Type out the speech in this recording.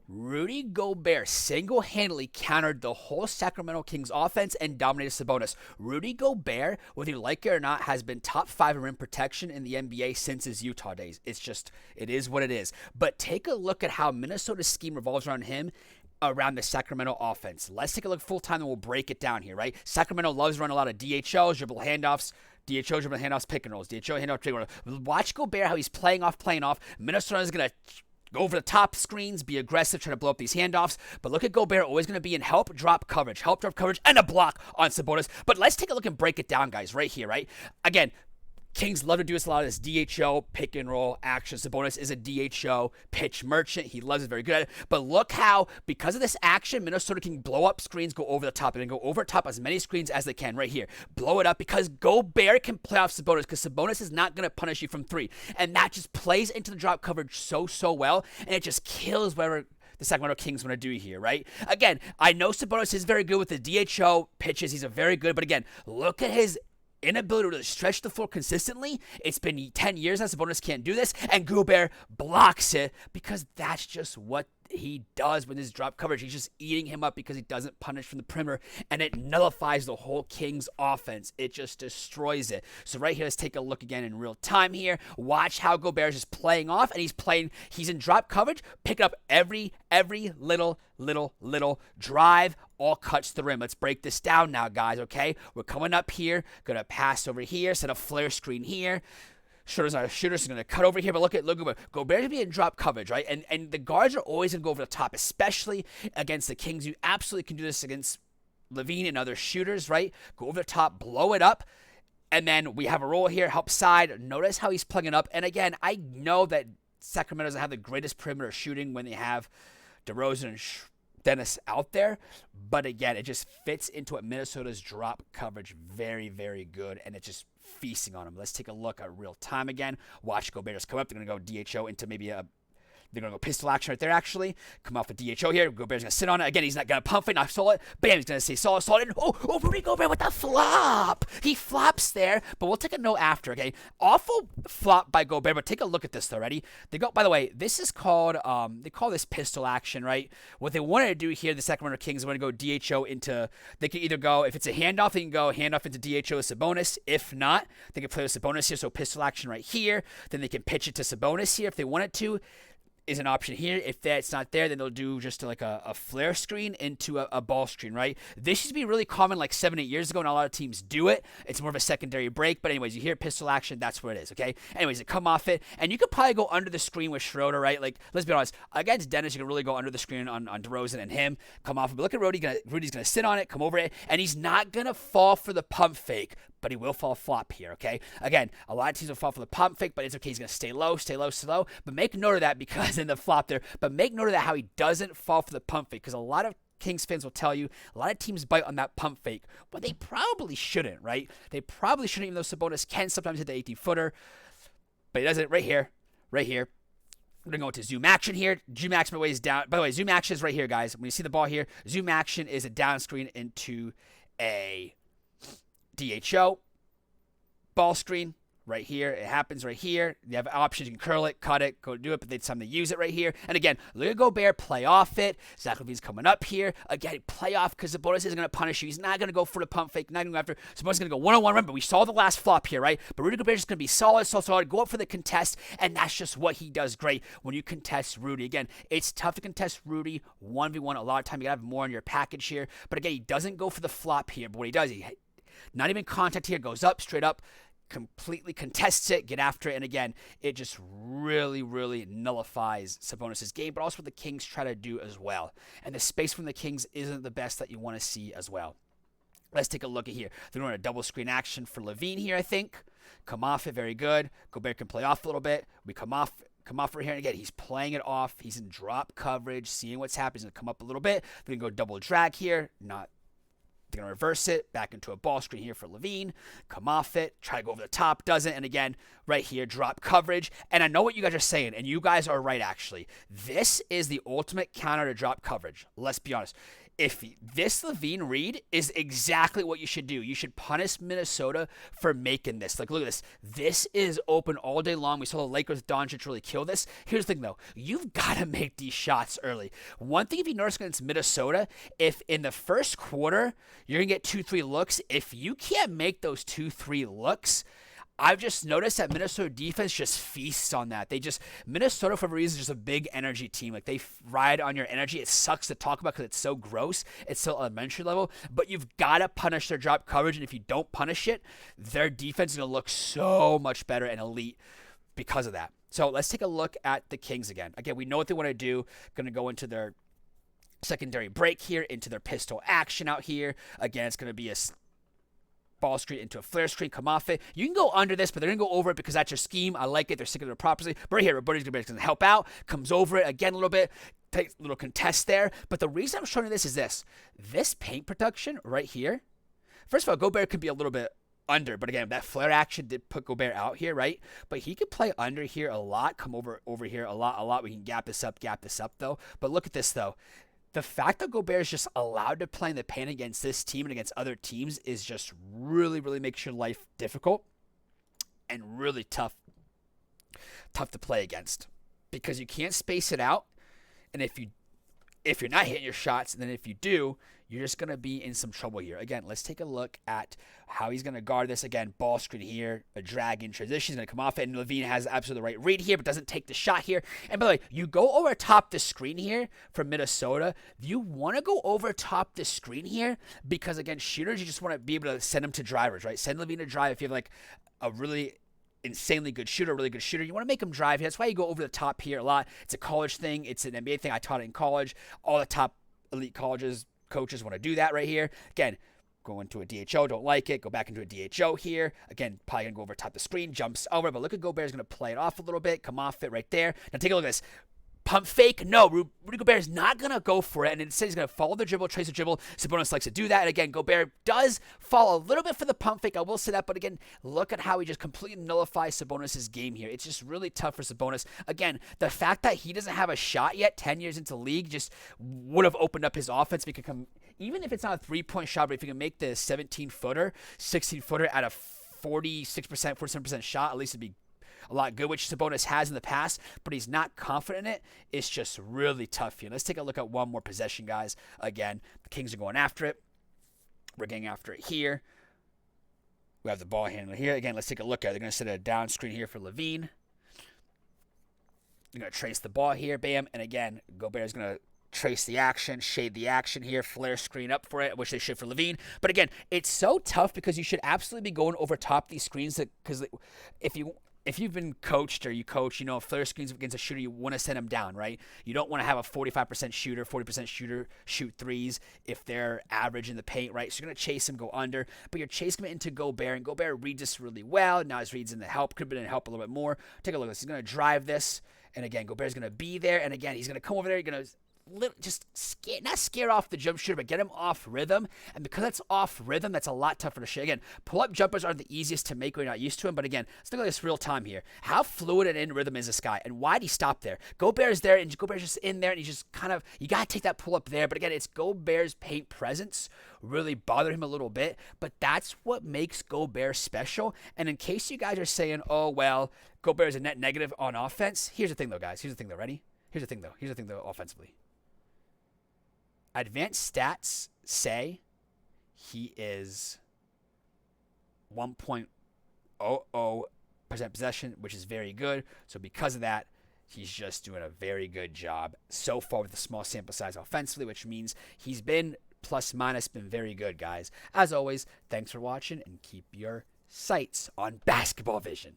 Rudy Gobert single-handedly countered the whole Sacramento Kings offense and dominated Sabonis. Rudy Gobert, whether you like it or not, has been top 5 in rim protection in the NBA since his Utah days. It is what it is. But take a look at how Minnesota's scheme revolves around him, around the Sacramento offense. Let's take a look full time and we'll break it down here, right? Sacramento loves to run a lot of DHOs, dribble handoffs, dribble handoffs, pick and rolls. DHO, handoff, pick and roll. Watch Gobert, how he's playing off. Minnesota is going to go over the top screens, be aggressive, try to blow up these handoffs. But look at Gobert, always going to be in help, drop coverage, and a block on Sabonis. But let's take a look and break it down, guys, right here, right? Again, Kings love to do this a lot of this DHO, pick and roll action. Sabonis is a DHO pitch merchant. He loves it, very good at it. But look how, because of this action, Minnesota can blow up screens, go over the top. They're going to go over top as many screens as they can right here. Blow it up because Gobert can play off Sabonis because Sabonis is not going to punish you from 3. And that just plays into the drop coverage so well. And it just kills whatever the Sacramento Kings want to do here, right? Again, I know Sabonis is very good with the DHO pitches. He's a very good, but again, look at his inability to stretch the floor consistently. It's been 10 years now. Sabonis can't do this, and Gobert blocks it because that's just what he does with his drop coverage. He's just eating him up because he doesn't punish from the perimeter, and it nullifies the whole Kings offense. It just destroys it. So right here, let's take a look again in real time here. Watch how Gobert is just playing off, and he's in drop coverage, picking up every little drive, all cuts the rim. Let's break this down now, guys, okay? We're coming up here, gonna pass over here, set a flare screen here. Shooter's not a shooter, so he's going to cut over here. But look at Gobert. Gobert's going to be in drop coverage, right? And the guards are always going to go over the top, especially against the Kings. You absolutely can do this against LaVine and other shooters, right? Go over the top, blow it up. And then we have a roll here, help side. Notice how he's plugging up. And again, I know that Sacramento doesn't have the greatest perimeter shooting when they have DeRozan and Dennis out there, but again, it just fits into what Minnesota's drop coverage very, very good, and it's just feasting on him. Let's take a look at real time again. Watch Gobert just come up. They're going to go DHO into maybe they're going to go pistol action right there, actually. Come off a DHO here. Gobert's going to sit on it. Again, he's not going to pump it, not solid. Bam, he's going to say solid. And Rudy Gobert with the flop. He flops there, but we'll take a note after, okay? Awful flop by Gobert, but take a look at this, though, ready? By the way, this is called, they call this pistol action, right? What they wanted to do here, the Sacramento Kings, want to go DHO into, they can either go, if it's a handoff, they can go handoff into DHO to Sabonis. If not, they can play with Sabonis here, so pistol action right here. Then they can pitch it to Sabonis here if they wanted to. Is an option here. If that's not there, then they'll do just like a flare screen into a ball screen, right? This used to be really common like 7-8 years ago, and a lot of teams do it. It's more of a secondary break, but anyways, you hear pistol action, that's where it is, okay? Anyways, they come off it, and you could probably go under the screen with Schroeder, right? Like, let's be honest, against Dennis, you can really go under the screen on DeRozan and him, come off it. But look at Rudy, Rudy's going to sit on it, come over it, and he's not going to fall for the pump fake, but he will fall flop here, okay? Again, a lot of teams will fall for the pump fake, but it's okay. He's going to stay low. But make note of that because in the flop there, but make note of that how he doesn't fall for the pump fake because a lot of Kings fans will tell you a lot of teams bite on that pump fake, but they probably shouldn't, right? They probably shouldn't, even though Sabonis can sometimes hit the 18-footer, but he does it right here. We're going to go into zoom action here. Zoom action, by the way, is down. By the way, zoom action is right here, guys. When you see the ball here, zoom action is a down screen into a DHO ball screen right here. It happens right here. You have options. You can curl it, cut it, go do it, but it's time to use it right here. And again, look at Gobert play off it. Zach LaVine's coming up here. Again, play off because Sabonis isn't going to punish you. He's not going to go for the pump fake. Not going to go after. Sabonis is going to go one-on-one. Remember, we saw the last flop here, right? But Rudy Gobert is going to be solid, go up for the contest, and that's just what he does great when you contest Rudy. Again, it's tough to contest Rudy 1v1. A lot of time you got to have more in your package here. But again, he doesn't go for the flop here. But what he does, not even contact here, goes up, straight up, completely contests it, get after it, and again, it just really nullifies Sabonis' game, but also what the Kings try to do as well. And the space from the Kings isn't the best that you want to see as well. Let's take a look at here. They're doing a double screen action for LaVine here, I think. Come off it, very good. Gobert can play off a little bit. We come off right here, and again, he's playing it off. He's in drop coverage, seeing what's happening. He's going to come up a little bit. They're going to go double drag here, they're going to reverse it back into a ball screen here for LaVine. Come off it. Try to go over the top. Doesn't. And again, right here, drop coverage. And I know what you guys are saying, and you guys are right, actually. This is the ultimate counter to drop coverage. Let's be honest. If this Levine read is exactly what you should do. You should punish Minnesota for making this. Like, look at this. This is open all day long. We saw the Lakers, Doncic really kill this. Here's the thing, though. You've got to make these shots early. One thing, if you notice against Minnesota, if in the first quarter you're going to get 2-3 looks, if you can't make those 2-3 looks, I've just noticed that Minnesota defense just feasts on that. Minnesota, for a reason, is just a big energy team. Like, they ride on your energy. It sucks to talk about because it's so gross. It's so elementary level. But you've got to punish their drop coverage. And if you don't punish it, their defense is going to look so much better and elite because of that. So let's take a look at the Kings again. Again, we know what they want to do. Going to go into their secondary break here, into their pistol action out here. Again, it's going to be a ball screen into a flare screen, come off it. You can go under this, but they're going to go over it because that's your scheme. I like it. They're sticking to it properly. But right here, Roberto's going to help out, comes over it again a little bit, takes a little contest there. But the reason I'm showing you this is this paint production right here. First of all, Gobert could be a little bit under, but again, that flare action did put Gobert out here, right? But he could play under here a lot, come over here a lot. We can gap this up though. But look at this though. The fact that Gobert is just allowed to play in the paint against this team and against other teams is just really, really makes your life difficult and really tough to play against because you can't space it out. And if you're not hitting your shots, and then if you do, you're just going to be in some trouble here. Again, let's take a look at how he's going to guard this. Again, ball screen here, a drag in transition. He's going to come off it, and Levine has absolutely the right read here, but doesn't take the shot here. And by the way, you go over top the screen here from Minnesota. You want to go over top the screen here because, again, shooters, you just want to be able to send them to drivers, right? Send Levine to drive if you have, like, a really insanely good shooter, really good shooter. You want to make them drive here. That's why you go over the top here a lot. It's a college thing. It's an NBA thing. I taught it in college. All the top elite colleges, coaches want to do that right here. Again, go into a DHO, don't like it. Go back into a DHO here. Again, probably going to go over top the screen, jumps over. But look at Gobert's going to play it off a little bit, come off it right there. Now take a look at this. Pump fake? No, Rudy Gobert is not going to go for it, and instead he's going to follow the dribble, trace the dribble. Sabonis likes to do that, and again, Gobert does fall a little bit for the pump fake, I will say that, but again, look at how he just completely nullifies Sabonis' game here. It's just really tough for Sabonis. Again, the fact that he doesn't have a shot yet, 10 years into league, just would have opened up his offense. We could come, even if it's not a three-point shot, but if you can make the 17-footer, 16-footer at a 46%, 47% shot, at least it'd be a lot good, which Sabonis has in the past, but he's not confident in it. It's just really tough here. Let's take a look at one more possession, guys. Again, the Kings are going after it. We're getting after it here. We have the ball handler here. Again, let's take a look at it. They're going to set a down screen here for Levine. They're going to trace the ball here. Bam. And again, Gobert is going to trace the action, shade the action here, flare screen up for it, which they should for Levine. But again, it's so tough because you should absolutely be going over top these screens because if you've been coached or you coach, you know, flare screens against a shooter, you want to send them down, right? You don't want to have a 45% shooter, 40% shooter shoot threes if they're average in the paint, right? So you're going to chase them, go under, but you're chasing them into Gobert, and Gobert reads this really well. Now his reads in the help, could have been in help a little bit more. Take a look at this. He's going to drive this, and again, Gobert's going to be there, and again, he's going to come over there, you're going to just not scare off the jump shooter, but get him off rhythm. And because that's off rhythm, that's a lot tougher to shoot. Again, pull-up jumpers aren't the easiest to make when you're not used to them. But again, let's look at this real time here. How fluid and in rhythm is this guy? And why did he stop there? Gobert's there, and Gobert's just in there, and he just kind of, you got to take that pull-up there. But again, it's Gobert's paint presence really bothered him a little bit. But that's what makes Gobert special. And in case you guys are saying, oh, well, Gobert is a net negative on offense, here's the thing, though, guys. Here's the thing, though. Ready? Here's the thing, though, offensively. Advanced stats say he is 1.00% possession, which is very good. So because of that, he's just doing a very good job so far with a small sample size offensively, which means he's been plus minus been very good, guys. As always, thanks for watching and keep your sights on basketball vision.